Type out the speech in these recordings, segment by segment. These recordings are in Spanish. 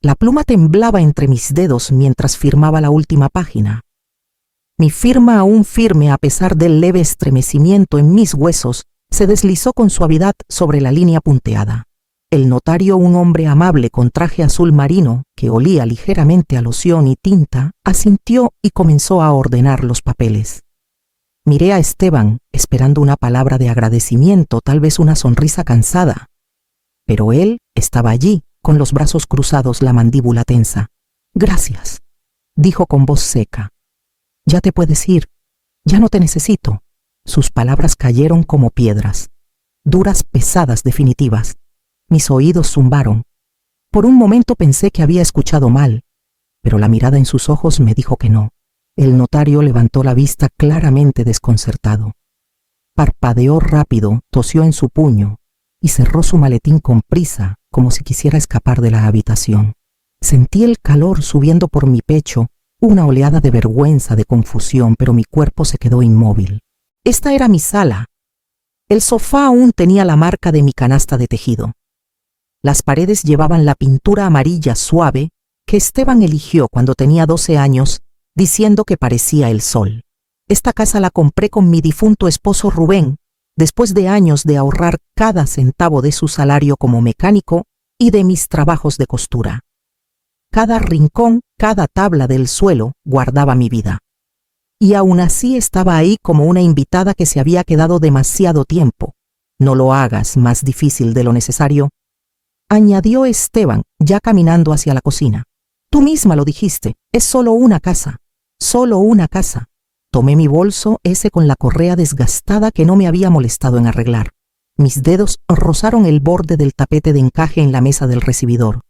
La pluma temblaba entre mis dedos mientras firmaba la última página. Mi firma, aún firme a pesar del leve estremecimiento en mis huesos, se deslizó con suavidad sobre la línea punteada. El notario, un hombre amable con traje azul marino que olía ligeramente a loción y tinta, asintió y comenzó a ordenar los papeles. Miré a Esteban, esperando una palabra de agradecimiento, tal vez una sonrisa cansada. Pero él estaba allí, con los brazos cruzados, la mandíbula tensa. «Gracias», dijo con voz seca. «Ya te puedes ir. Ya no te necesito». Sus palabras cayeron como piedras, duras, pesadas, definitivas. Mis oídos zumbaron. Por un momento pensé que había escuchado mal, pero la mirada en sus ojos me dijo que no. El notario levantó la vista claramente desconcertado. Parpadeó rápido, tosió en su puño y cerró su maletín con prisa, como si quisiera escapar de la habitación. Sentí el calor subiendo por mi pecho, una oleada de vergüenza, de confusión, pero mi cuerpo se quedó inmóvil. Esta era mi sala. El sofá aún tenía la marca de mi canasta de tejido. Las paredes llevaban la pintura amarilla suave que Esteban eligió cuando tenía 12 años, diciendo que parecía el sol. Esta casa la compré con mi difunto esposo Rubén, después de años de ahorrar cada centavo de su salario como mecánico y de mis trabajos de costura. Cada rincón, cada tabla del suelo guardaba mi vida. Y aún así estaba ahí como una invitada que se había quedado demasiado tiempo. «No lo hagas más difícil de lo necesario», añadió Esteban, ya caminando hacia la cocina. «Tú misma lo dijiste, es solo una casa, solo una casa». Tomé mi bolso, ese con la correa desgastada que no me había molestado en arreglar. Mis dedos rozaron el borde del tapete de encaje en la mesa del recibidor.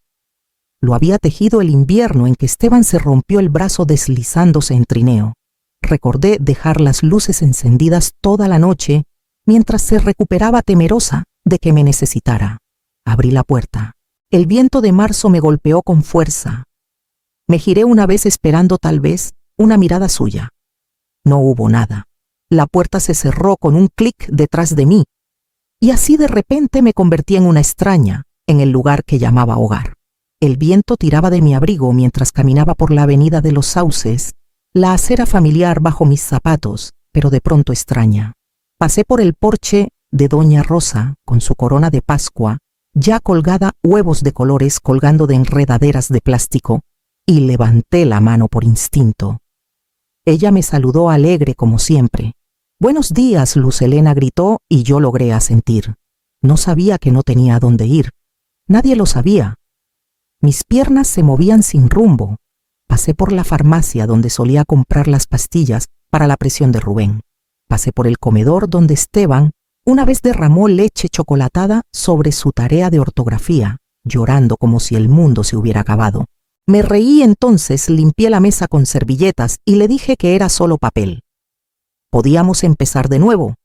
Lo había tejido el invierno en que Esteban se rompió el brazo deslizándose en trineo. Recordé dejar las luces encendidas toda la noche mientras se recuperaba, temerosa de que me necesitara. Abrí la puerta. El viento de marzo me golpeó con fuerza. Me giré una vez esperando tal vez una mirada suya. No hubo nada. La puerta se cerró con un clic detrás de mí y así de repente me convertí en una extraña en el lugar que llamaba hogar. El viento tiraba de mi abrigo mientras caminaba por la avenida de los Sauces, la acera familiar bajo mis zapatos, pero de pronto extraña. Pasé por el porche de Doña Rosa con su corona de Pascua, ya colgada, huevos de colores colgando de enredaderas de plástico, y levanté la mano por instinto. Ella me saludó alegre como siempre. «Buenos días», Luz Helena gritó y yo logré asentir. No sabía que no tenía a dónde ir. Nadie lo sabía. Mis piernas se movían sin rumbo. Pasé por la farmacia donde solía comprar las pastillas para la presión de Rubén. Pasé por el comedor donde Esteban una vez derramó leche chocolatada sobre su tarea de ortografía, llorando como si el mundo se hubiera acabado. Me reí entonces, limpié la mesa con servilletas y le dije que era solo papel. Podíamos empezar de nuevo.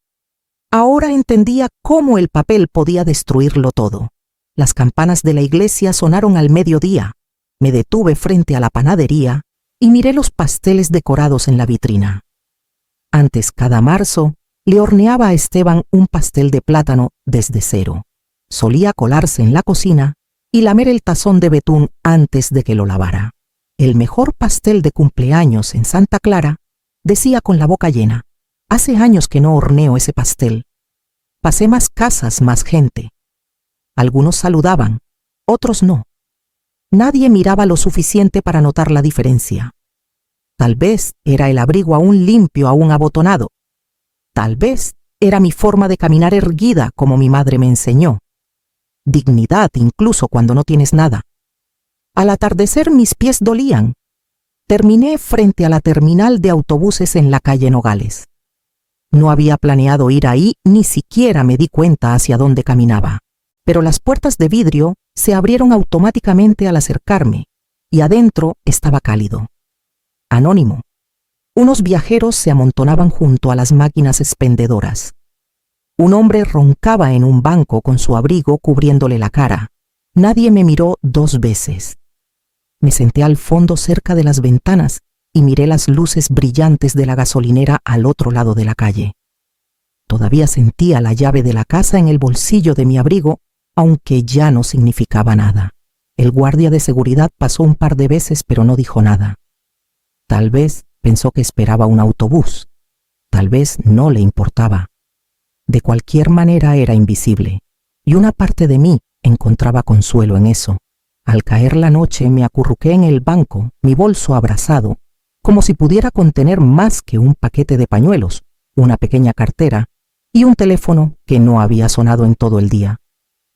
Ahora entendía cómo el papel podía destruirlo todo. Las campanas de la iglesia sonaron al mediodía. Me detuve frente a la panadería y miré los pasteles decorados en la vitrina. Antes, cada marzo, le horneaba a Esteban un pastel de plátano desde cero. Solía colarse en la cocina y lamer el tazón de betún antes de que lo lavara. «El mejor pastel de cumpleaños en Santa Clara», decía con la boca llena. «Hace años que no horneo ese pastel». Pasé más casas, más gente. Algunos saludaban, otros no. Nadie miraba lo suficiente para notar la diferencia. Tal vez era el abrigo aún limpio, aún abotonado. Tal vez era mi forma de caminar erguida como mi madre me enseñó. Dignidad incluso cuando no tienes nada. Al atardecer mis pies dolían. Terminé frente a la terminal de autobuses en la calle Nogales. No había planeado ir ahí, ni siquiera me di cuenta hacia dónde caminaba. Pero las puertas de vidrio se abrieron automáticamente al acercarme, y adentro estaba cálido. Anónimo. Unos viajeros se amontonaban junto a las máquinas expendedoras. Un hombre roncaba en un banco con su abrigo cubriéndole la cara. Nadie me miró 2 veces. Me senté al fondo cerca de las ventanas y miré las luces brillantes de la gasolinera al otro lado de la calle. Todavía sentía la llave de la casa en el bolsillo de mi abrigo, aunque ya no significaba nada. El guardia de seguridad pasó un par de veces, pero no dijo nada. Tal vez pensó que esperaba un autobús. Tal vez no le importaba. De cualquier manera era invisible, y una parte de mí encontraba consuelo en eso. Al caer la noche me acurruqué en el banco, mi bolso abrazado, como si pudiera contener más que un paquete de pañuelos, una pequeña cartera y un teléfono que no había sonado en todo el día.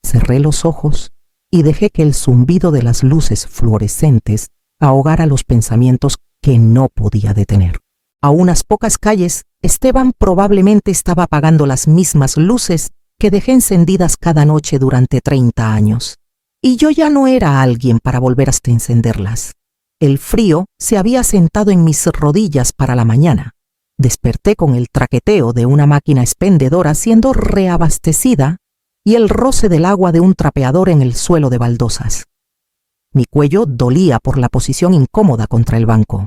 Cerré los ojos y dejé que el zumbido de las luces fluorescentes ahogara los pensamientos que no podía detener. A unas pocas calles, Esteban probablemente estaba apagando las mismas luces que dejé encendidas cada noche durante 30 años. Y yo ya no era alguien para volver hasta encenderlas. El frío se había sentado en mis rodillas para la mañana. Desperté con el traqueteo de una máquina expendedora siendo reabastecida y el roce del agua de un trapeador en el suelo de baldosas. Mi cuello dolía por la posición incómoda contra el banco.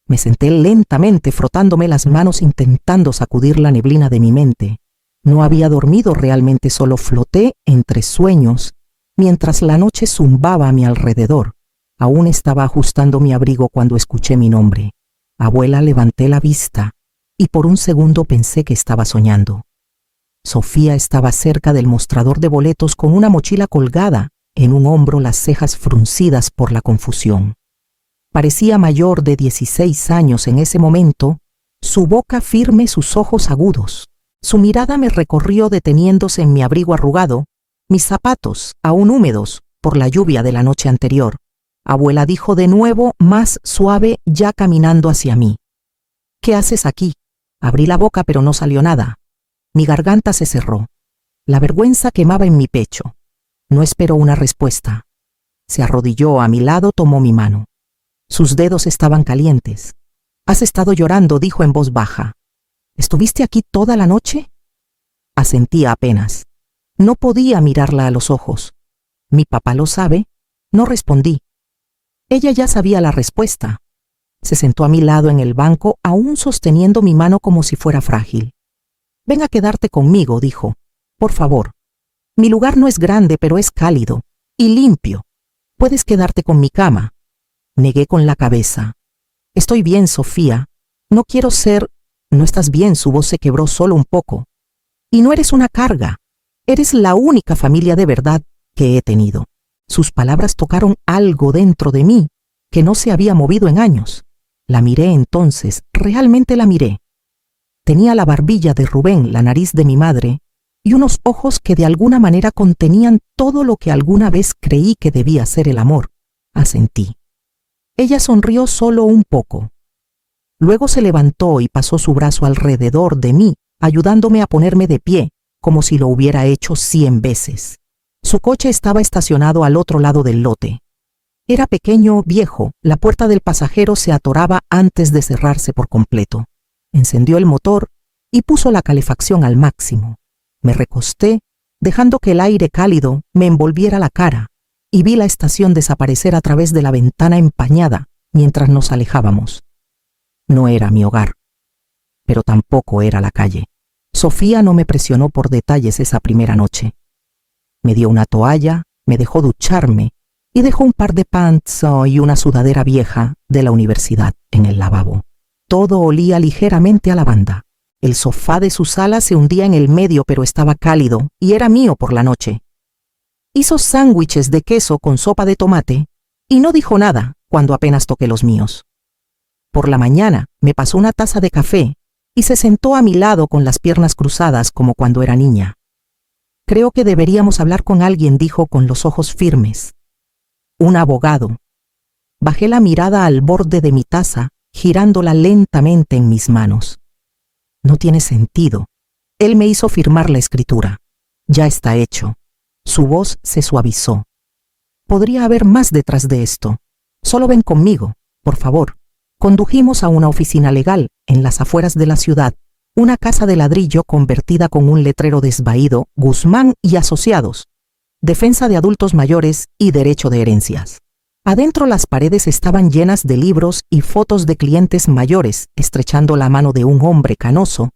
Me senté lentamente frotándome las manos intentando sacudir la neblina de mi mente. No había dormido realmente, solo floté entre sueños mientras la noche zumbaba a mi alrededor. Aún estaba ajustando mi abrigo cuando escuché mi nombre. Abuela, levanté la vista y por un segundo pensé que estaba soñando. Sofía estaba cerca del mostrador de boletos con una mochila colgada en un hombro, las cejas fruncidas por la confusión. Parecía mayor de 16 años en ese momento, su boca firme, sus ojos agudos. Su mirada me recorrió deteniéndose en mi abrigo arrugado, mis zapatos aún húmedos por la lluvia de la noche anterior. Abuela dijo de nuevo, más suave, ya caminando hacia mí. ¿Qué haces aquí? Abrí la boca, pero no salió nada. Mi garganta se cerró. La vergüenza quemaba en mi pecho. No esperó una respuesta. Se arrodilló a mi lado, tomó mi mano. Sus dedos estaban calientes. «Has estado llorando», dijo en voz baja. «¿Estuviste aquí toda la noche?» Asentía apenas. No podía mirarla a los ojos. «¿Mi papá lo sabe?» No respondí. Ella ya sabía la respuesta. Se sentó a mi lado en el banco, aún sosteniendo mi mano como si fuera frágil. «Ven a quedarte conmigo», dijo. «Por favor. Mi lugar no es grande, pero es cálido y limpio. Puedes quedarte con mi cama». Negué con la cabeza. «Estoy bien, Sofía. No quiero ser...» «No estás bien», su voz se quebró solo un poco. «Y no eres una carga. Eres la única familia de verdad que he tenido». Sus palabras tocaron algo dentro de mí que no se había movido en años. La miré entonces, realmente la miré. Tenía la barbilla de Rubén, la nariz de mi madre, y unos ojos que de alguna manera contenían todo lo que alguna vez creí que debía ser el amor. Asentí. Ella sonrió solo un poco. Luego se levantó y pasó su brazo alrededor de mí, ayudándome a ponerme de pie, como si lo hubiera hecho 100 veces. Su coche estaba estacionado al otro lado del lote. Era pequeño, viejo, la puerta del pasajero se atoraba antes de cerrarse por completo. Encendió el motor y puso la calefacción al máximo. Me recosté, dejando que el aire cálido me envolviera la cara, y vi la estación desaparecer a través de la ventana empañada mientras nos alejábamos. No era mi hogar, pero tampoco era la calle. Sofía no me presionó por detalles esa primera noche. Me dio una toalla, me dejó ducharme y dejó un par de pants y una sudadera vieja de la universidad en el lavabo. Todo olía ligeramente a lavanda. El sofá de su sala se hundía en el medio, pero estaba cálido y era mío por la noche. Hizo sándwiches de queso con sopa de tomate y no dijo nada cuando apenas toqué los míos. Por la mañana me pasó una taza de café y se sentó a mi lado con las piernas cruzadas como cuando era niña. «Creo que deberíamos hablar con alguien», dijo con los ojos firmes. «Un abogado». Bajé la mirada al borde de mi taza, girándola lentamente en mis manos. «No tiene sentido». Él me hizo firmar la escritura. «Ya está hecho». Su voz se suavizó. «Podría haber más detrás de esto. Solo ven conmigo, por favor». Condujimos a una oficina legal en las afueras de la ciudad, una casa de ladrillo convertida con un letrero desvaído, Guzmán y Asociados, defensa de adultos mayores y derecho de herencias. Adentro las paredes estaban llenas de libros y fotos de clientes mayores, estrechando la mano de un hombre canoso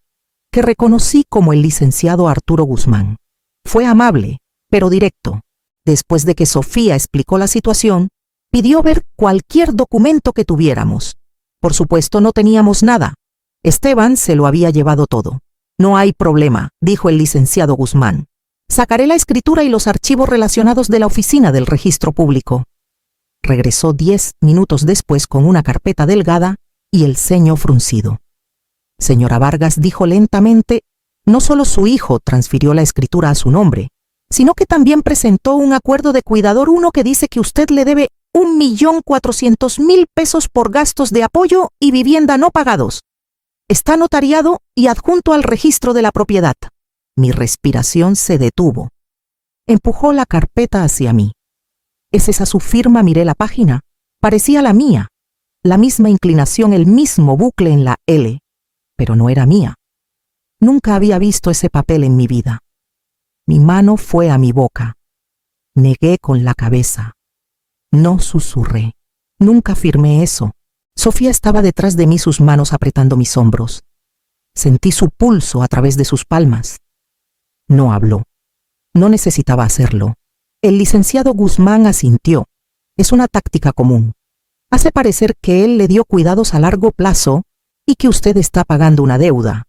que reconocí como el licenciado Arturo Guzmán. Fue amable, pero directo. Después de que Sofía explicó la situación, pidió ver cualquier documento que tuviéramos. Por supuesto, no teníamos nada. Esteban se lo había llevado todo. No hay problema, dijo el licenciado Guzmán. Sacaré la escritura y los archivos relacionados de la oficina del registro público. Regresó 10 minutos después con una carpeta delgada y el ceño fruncido. Señora Vargas, dijo lentamente, no solo su hijo transfirió la escritura a su nombre, sino que también presentó un acuerdo de cuidador uno que dice que usted le debe 1.400.000 pesos por gastos de apoyo y vivienda no pagados. Está notariado y adjunto al registro de la propiedad. Mi respiración se detuvo. Empujó la carpeta hacia mí. ¿Es esa su firma? Miré la página. Parecía la mía. La misma inclinación, el mismo bucle en la L. Pero no era mía. Nunca había visto ese papel en mi vida. Mi mano fue a mi boca. Negué con la cabeza. No susurré. Nunca firmé eso. Sofía estaba detrás de mí, sus manos apretando mis hombros. Sentí su pulso a través de sus palmas. No habló. No necesitaba hacerlo. El licenciado Guzmán asintió. Es una táctica común. Hace parecer que él le dio cuidados a largo plazo y que usted está pagando una deuda.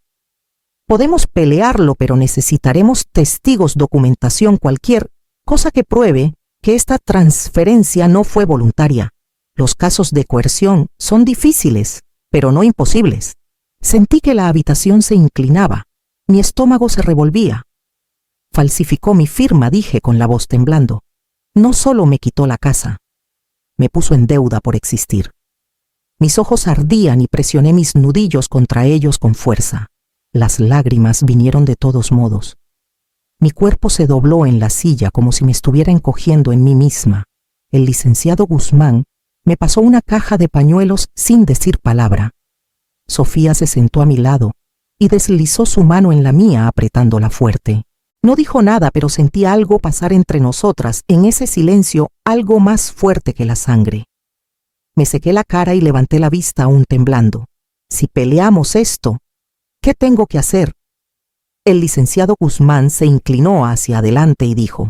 Podemos pelearlo, pero necesitaremos testigos, documentación, cualquier cosa que pruebe que esta transferencia no fue voluntaria. Los casos de coerción son difíciles, pero no imposibles. Sentí que la habitación se inclinaba. Mi estómago se revolvía. Falsificó mi firma, dije con la voz temblando. No solo me quitó la casa, me puso en deuda por existir. Mis ojos ardían y presioné mis nudillos contra ellos con fuerza. Las lágrimas vinieron de todos modos. Mi cuerpo se dobló en la silla como si me estuviera encogiendo en mí misma. El licenciado Guzmán me pasó una caja de pañuelos sin decir palabra. Sofía se sentó a mi lado y deslizó su mano en la mía apretándola fuerte. No dijo nada, pero sentí algo pasar entre nosotras, en ese silencio, algo más fuerte que la sangre. Me sequé la cara y levanté la vista aún temblando. Si peleamos esto, ¿qué tengo que hacer? El licenciado Guzmán se inclinó hacia adelante y dijo,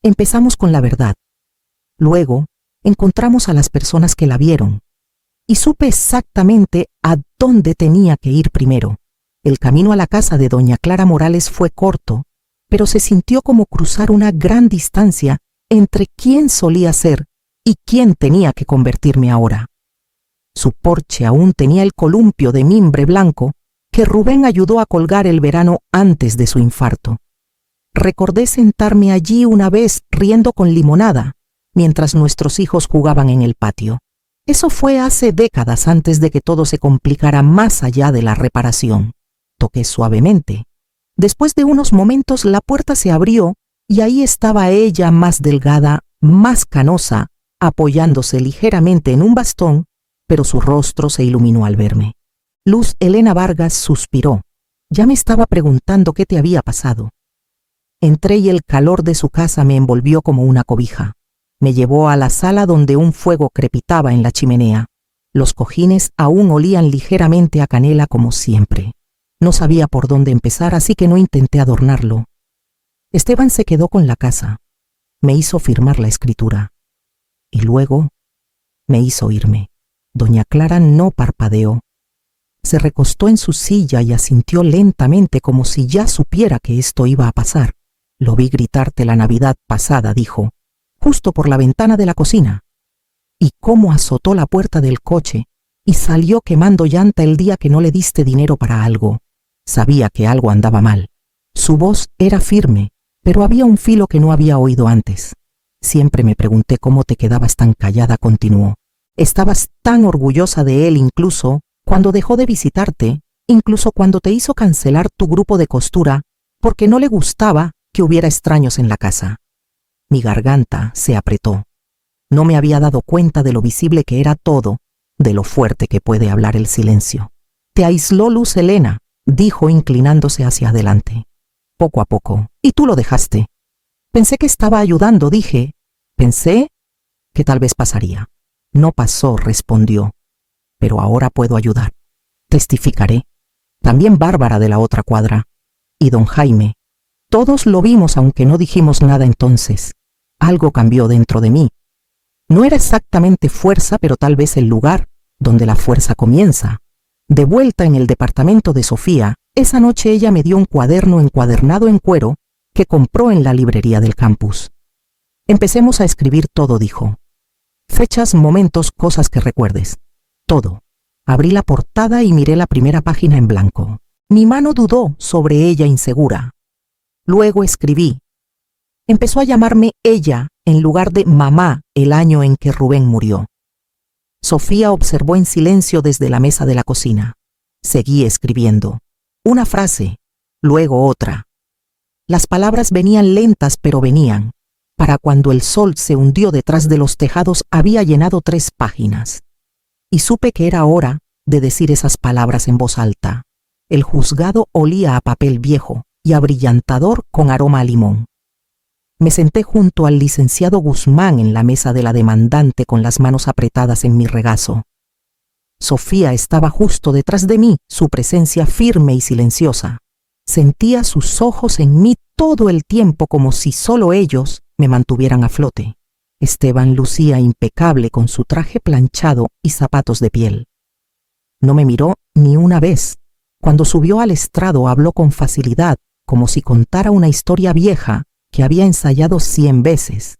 empezamos con la verdad. Luego, encontramos a las personas que la vieron. Y supe exactamente a dónde tenía que ir primero. El camino a la casa de doña Clara Morales fue corto, pero se sintió como cruzar una gran distancia entre quién solía ser y quién tenía que convertirme ahora. Su porche aún tenía el columpio de mimbre blanco que Rubén ayudó a colgar el verano antes de su infarto. Recordé sentarme allí una vez riendo con limonada, mientras nuestros hijos jugaban en el patio. Eso fue hace décadas antes de que todo se complicara más allá de la reparación. Toqué suavemente. Después de unos momentos la puerta se abrió y ahí estaba ella, más delgada, más canosa, apoyándose ligeramente en un bastón, pero su rostro se iluminó al verme. Luz Helena Vargas suspiró. Ya me estaba preguntando qué te había pasado. Entré y el calor de su casa me envolvió como una cobija. Me llevó a la sala donde un fuego crepitaba en la chimenea. Los cojines aún olían ligeramente a canela como siempre. No sabía por dónde empezar, así que no intenté adornarlo. Esteban se quedó con la casa. Me hizo firmar la escritura. Y luego me hizo irme. Doña Clara no parpadeó. Se recostó en su silla y asintió lentamente como si ya supiera que esto iba a pasar. Lo vi gritarte la Navidad pasada, dijo, justo por la ventana de la cocina. Y cómo azotó la puerta del coche y salió quemando llanta el día que no le diste dinero para algo. Sabía que algo andaba mal. Su voz era firme, pero había un filo que no había oído antes. Siempre me pregunté cómo te quedabas tan callada, continuó. Estabas tan orgullosa de él incluso cuando dejó de visitarte, incluso cuando te hizo cancelar tu grupo de costura porque no le gustaba que hubiera extraños en la casa. Mi garganta se apretó. No me había dado cuenta de lo visible que era todo, de lo fuerte que puede hablar el silencio. Te aisló Luz Helena, dijo inclinándose hacia adelante. Poco a poco, y tú lo dejaste. Pensé que estaba ayudando, dije. Pensé que tal vez pasaría. No pasó, respondió. Pero ahora puedo ayudar. Testificaré. También Bárbara de la otra cuadra. Y don Jaime. Todos lo vimos aunque no dijimos nada entonces. Algo cambió dentro de mí. No era exactamente fuerza, pero tal vez el lugar donde la fuerza comienza. De vuelta en el departamento de Sofía, esa noche ella me dio un cuaderno encuadernado en cuero que compró en la librería del campus. Empecemos a escribir todo, dijo. Fechas, momentos, cosas que recuerdes. Todo. Abrí la portada y miré la primera página en blanco. Mi mano dudó sobre ella insegura. Luego escribí. Empezó a llamarme ella en lugar de mamá el año en que Rubén murió. Sofía observó en silencio desde la mesa de la cocina. Seguí escribiendo. Una frase, luego otra. Las palabras venían lentas, pero venían. Para cuando el sol se hundió detrás de los tejados había llenado 3 páginas. Y supe que era hora de decir esas palabras en voz alta. El juzgado olía a papel viejo y a brillantador con aroma a limón. Me senté junto al licenciado Guzmán en la mesa de la demandante con las manos apretadas en mi regazo. Sofía estaba justo detrás de mí, su presencia firme y silenciosa. Sentía sus ojos en mí todo el tiempo como si solo ellos me mantuvieran a flote. Esteban lucía impecable con su traje planchado y zapatos de piel. No me miró ni una vez. Cuando subió al estrado habló con facilidad, como si contara una historia vieja que había ensayado 100 veces.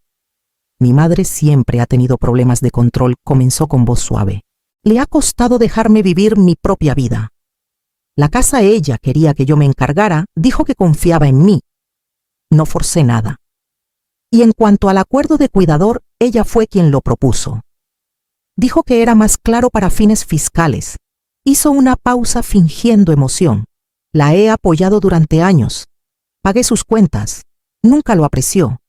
Mi madre siempre ha tenido problemas de control, comenzó con voz suave. Le ha costado dejarme vivir mi propia vida. La casa ella quería que yo me encargara, dijo que confiaba en mí. No forcé nada. Y en cuanto al acuerdo de cuidador, ella fue quien lo propuso. Dijo que era más claro para fines fiscales. Hizo una pausa fingiendo emoción. La he apoyado durante años. Pagué sus cuentas. Nunca lo apreció.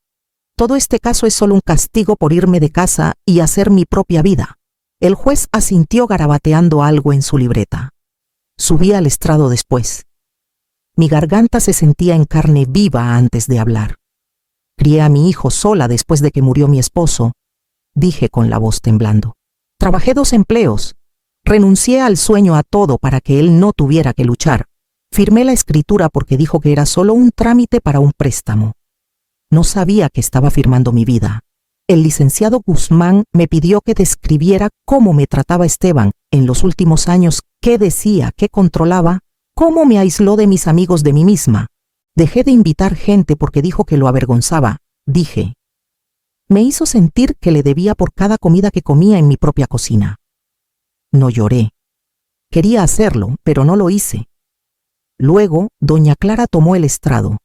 Todo este caso es solo un castigo por irme de casa y hacer mi propia vida. El juez asintió garabateando algo en su libreta. Subí al estrado después. Mi garganta se sentía en carne viva antes de hablar. Crié a mi hijo sola después de que murió mi esposo, dije con la voz temblando. Trabajé 2 empleos. Renuncié al sueño, a todo, para que él no tuviera que luchar. Firmé la escritura porque dijo que era solo un trámite para un préstamo. No sabía que estaba firmando mi vida. El licenciado Guzmán me pidió que describiera cómo me trataba Esteban en los últimos años, qué decía, qué controlaba, cómo me aisló de mis amigos, de mí misma. Dejé de invitar gente porque dijo que lo avergonzaba, dije. Me hizo sentir que le debía por cada comida que comía en mi propia cocina. No lloré. Quería hacerlo, pero no lo hice. Luego, doña Clara tomó el estrado.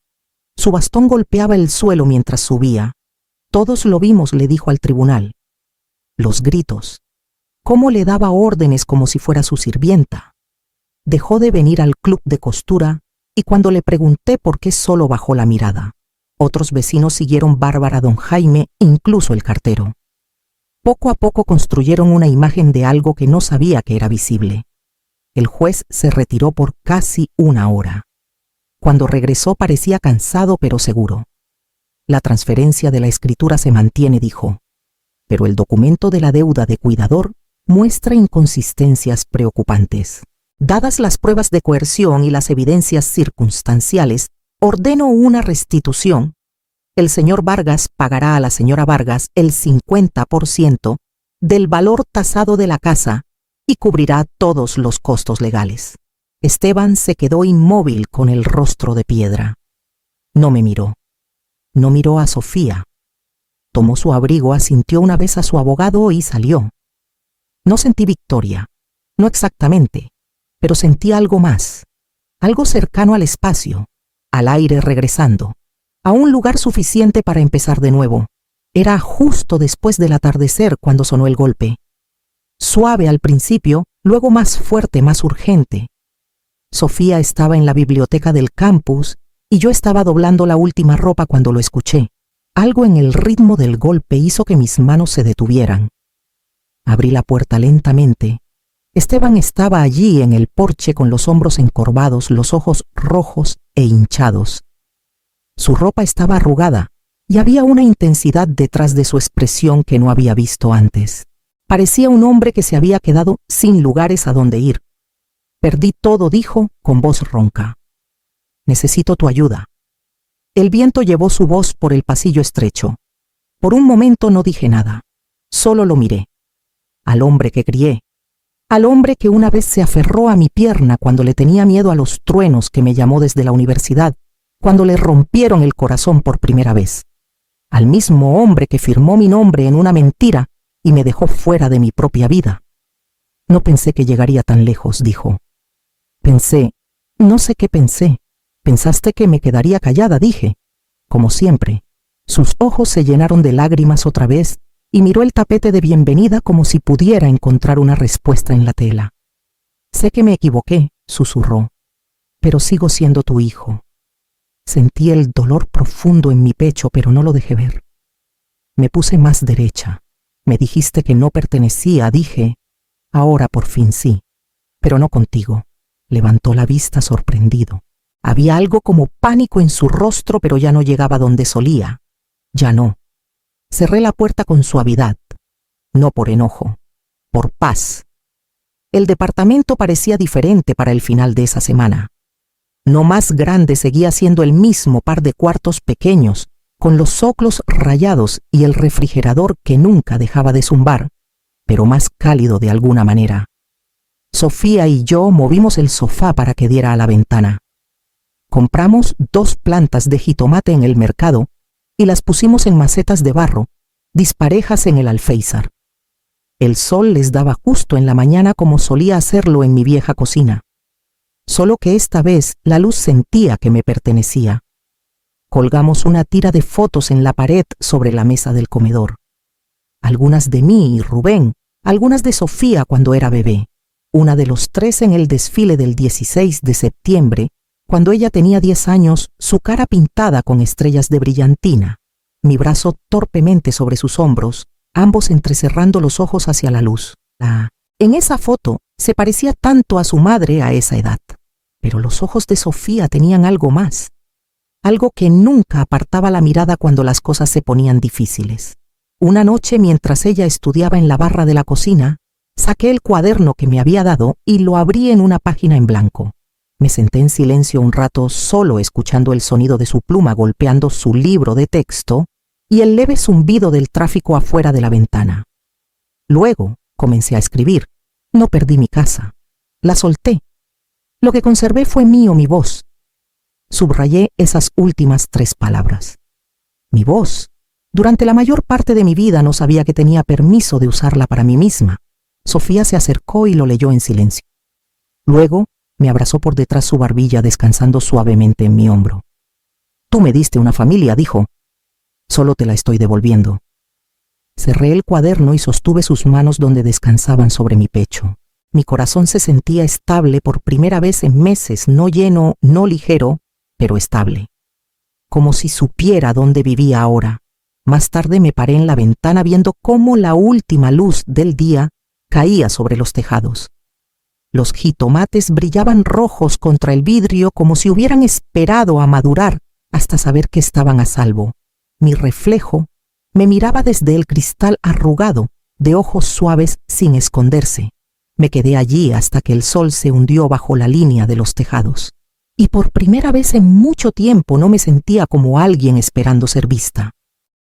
Su bastón golpeaba el suelo mientras subía. Todos lo vimos, le dijo al tribunal. Los gritos. Cómo le daba órdenes como si fuera su sirvienta. Dejó de venir al club de costura y cuando le pregunté por qué solo bajó la mirada. Otros vecinos siguieron Bárbara, don Jaime, incluso el cartero. Poco a poco construyeron una imagen de algo que no sabía que era visible. El juez se retiró por casi 1 hora. Cuando regresó parecía cansado pero seguro. La transferencia de la escritura se mantiene, dijo. Pero el documento de la deuda de cuidador muestra inconsistencias preocupantes. Dadas las pruebas de coerción y las evidencias circunstanciales, ordeno una restitución. El señor Vargas pagará a la señora Vargas el 50% del valor tasado de la casa y cubrirá todos los costos legales. Esteban se quedó inmóvil con el rostro de piedra. No me miró. No miró a Sofía. Tomó su abrigo, asintió una vez a su abogado y salió. No sentí victoria. No exactamente. Pero sentí algo más. Algo cercano al espacio, al aire regresando, a un lugar suficiente para empezar de nuevo. Era justo después del atardecer cuando sonó el golpe. Suave al principio, luego más fuerte, más urgente. Sofía estaba en la biblioteca del campus y yo estaba doblando la última ropa cuando lo escuché. Algo en el ritmo del golpe hizo que mis manos se detuvieran. Abrí la puerta lentamente. Esteban estaba allí en el porche con los hombros encorvados, los ojos rojos e hinchados. Su ropa estaba arrugada y había una intensidad detrás de su expresión que no había visto antes. Parecía un hombre que se había quedado sin lugares a donde ir. Perdí todo, dijo con voz ronca. Necesito tu ayuda. El viento llevó su voz por el pasillo estrecho. Por un momento no dije nada, solo lo miré. Al hombre que crié, al hombre que una vez se aferró a mi pierna cuando le tenía miedo a los truenos, que me llamó desde la universidad, cuando le rompieron el corazón por primera vez. Al mismo hombre que firmó mi nombre en una mentira y me dejó fuera de mi propia vida. No pensé que llegaría tan lejos, dijo. Pensé, no sé qué pensé. Pensaste que me quedaría callada, dije. Como siempre, sus ojos se llenaron de lágrimas otra vez y miró el tapete de bienvenida como si pudiera encontrar una respuesta en la tela. Sé que me equivoqué, susurró, pero sigo siendo tu hijo. Sentí el dolor profundo en mi pecho, pero no lo dejé ver. Me puse más derecha. Me dijiste que no pertenecía, dije. Ahora por fin sí, pero no contigo. Levantó la vista sorprendido. Había algo como pánico en su rostro, pero ya no llegaba donde solía. Ya no. Cerré la puerta con suavidad. No por enojo, por paz. El departamento parecía diferente para el final de esa semana. No más grande, seguía siendo el mismo par de cuartos pequeños, con los zoclos rayados y el refrigerador que nunca dejaba de zumbar, pero más cálido de alguna manera. Sofía y yo movimos el sofá para que diera a la ventana. Compramos 2 plantas de jitomate en el mercado y las pusimos en macetas de barro, disparejas en el alféizar. El sol les daba justo en la mañana como solía hacerlo en mi vieja cocina. Solo que esta vez la luz sentía que me pertenecía. Colgamos una tira de fotos en la pared sobre la mesa del comedor. Algunas de mí y Rubén, algunas de Sofía cuando era bebé, una de los 3 en el desfile del 16 de septiembre, cuando ella tenía 10 años, su cara pintada con estrellas de brillantina, mi brazo torpemente sobre sus hombros, ambos entrecerrando los ojos hacia la luz. En esa foto se parecía tanto a su madre a esa edad, pero los ojos de Sofía tenían algo más, algo que nunca apartaba la mirada cuando las cosas se ponían difíciles. Una noche, mientras ella estudiaba en la barra de la cocina, saqué el cuaderno que me había dado y lo abrí en una página en blanco. Me senté en silencio un rato, solo escuchando el sonido de su pluma golpeando su libro de texto y el leve zumbido del tráfico afuera de la ventana. Luego comencé a escribir. No perdí mi casa. La solté. Lo que conservé fue mi voz. Subrayé esas últimas 3 palabras. Mi voz. Durante la mayor parte de mi vida no sabía que tenía permiso de usarla para mí misma. Sofía se acercó y lo leyó en silencio. Luego me abrazó por detrás su barbilla, descansando suavemente en mi hombro. Tú me diste una familia, dijo. Solo te la estoy devolviendo. Cerré el cuaderno y sostuve sus manos donde descansaban sobre mi pecho. Mi corazón se sentía estable por primera vez en meses, no lleno, no ligero, pero estable. Como si supiera dónde vivía ahora. Más tarde me paré en la ventana viendo cómo la última luz del día caía sobre los tejados. Los jitomates brillaban rojos contra el vidrio como si hubieran esperado a madurar hasta saber que estaban a salvo. Mi reflejo me miraba desde el cristal arrugado, de ojos suaves sin esconderse. Me quedé allí hasta que el sol se hundió bajo la línea de los tejados. Y por primera vez en mucho tiempo no me sentía como alguien esperando ser vista.